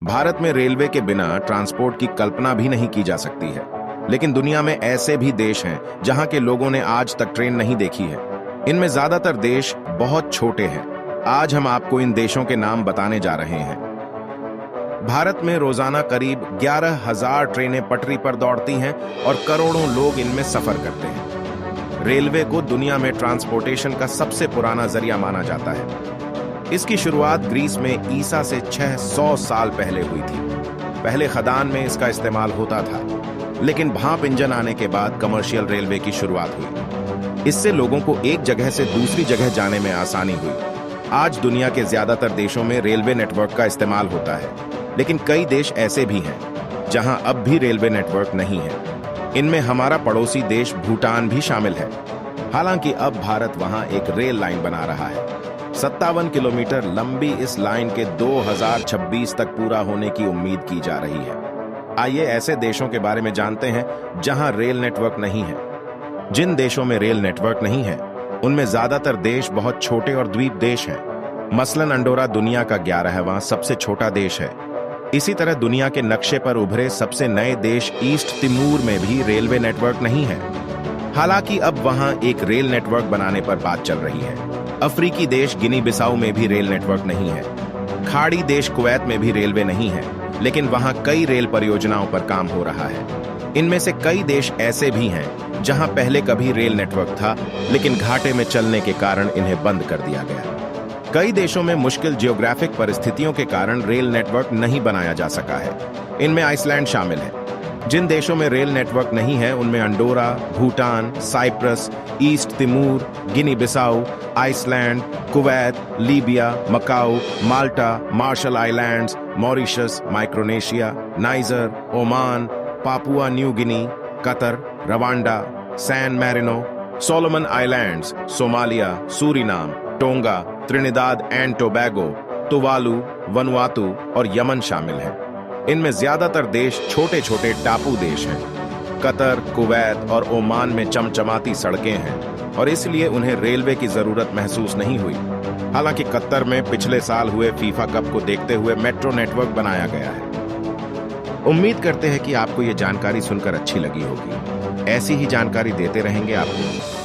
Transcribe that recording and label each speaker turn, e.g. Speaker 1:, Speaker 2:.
Speaker 1: भारत में रेलवे के बिना ट्रांसपोर्ट की कल्पना भी नहीं की जा सकती है, लेकिन दुनिया में ऐसे भी देश हैं जहां के लोगों ने आज तक ट्रेन नहीं देखी है। इनमें ज्यादातर देश बहुत छोटे हैं। आज हम आपको इन देशों के नाम बताने जा रहे हैं। भारत में रोजाना करीब 11,000 ट्रेनें पटरी पर दौड़ती हैं और करोड़ों लोग इनमें सफर करते हैं। रेलवे को दुनिया में ट्रांसपोर्टेशन का सबसे पुराना जरिया माना जाता है। इसकी शुरुआत ग्रीस में ईसा से 600 साल पहले हुई थी। पहले खदान में इसका इस्तेमाल होता था, लेकिन भाप इंजन आने के बाद कमर्शियल रेलवे की शुरुआत हुई। इससे लोगों को एक जगह से दूसरी जगह जाने में आसानी हुई। आज दुनिया के ज्यादातर देशों में रेलवे नेटवर्क का इस्तेमाल होता है, लेकिन कई देश ऐसे भी हैं जहां अब भी रेलवे नेटवर्क नहीं है। इनमें हमारा पड़ोसी देश भूटान भी शामिल है। हालांकि अब भारत वहां एक रेल लाइन बना रहा है। 57 किलोमीटर लंबी इस लाइन के 2026 तक पूरा होने की उम्मीद की जा रही है। आइए ऐसे देशों के बारे में जानते हैं जहां रेल नेटवर्क नहीं है। जिन देशों में रेल नेटवर्क नहीं है, उनमें ज्यादातर देश बहुत छोटे और द्वीप देश हैं। मसलन अंडोरा दुनिया का 11वां सबसे छोटा देश है। इसी तरह दुनिया के नक्शे पर उभरे सबसे नए देश ईस्ट तिमूर में भी रेलवे नेटवर्क नहीं है। हालांकि अब वहां एक रेल नेटवर्क बनाने पर बात चल रही है। अफ्रीकी देश गिनी बिसाऊ में भी रेल नेटवर्क नहीं है। खाड़ी देश कुवैत में भी रेलवे नहीं है, लेकिन वहां कई रेल परियोजनाओं पर काम हो रहा है। इनमें से कई देश ऐसे भी हैं जहां पहले कभी रेल नेटवर्क था, लेकिन घाटे में चलने के कारण इन्हें बंद कर दिया गया। कई देशों में मुश्किल जियोग्राफिक परिस्थितियों के कारण रेल नेटवर्क नहीं बनाया जा सका है। इनमें आइसलैंड शामिल है। जिन देशों में रेल नेटवर्क नहीं है, उनमें Andorra, Bhutan, Cyprus, East Timor, Guinea Bissau, Iceland, Kuwait, Libya, Macau, Malta, Marshall Islands, Mauritius, Micronesia, Niger, Oman, Papua New Guinea, Qatar, Rwanda, San Marino, Solomon Islands, Somalia, Suriname, Tonga, Trinidad and Tobago, Tuvalu, Vanuatu और Yemen शामिल हैं। इनमें ज्यादातर देश छोटे छोटे टापू देश हैं। कतर, कुवैत और ओमान में चमचमाती सड़कें हैं और इसलिए उन्हें रेलवे की जरूरत महसूस नहीं हुई। हालांकि कतर में पिछले साल हुए फीफा कप को देखते हुए मेट्रो नेटवर्क बनाया गया है। उम्मीद करते हैं कि आपको ये जानकारी सुनकर अच्छी लगी होगी। ऐसी ही जानकारी देते रहेंगे आपको।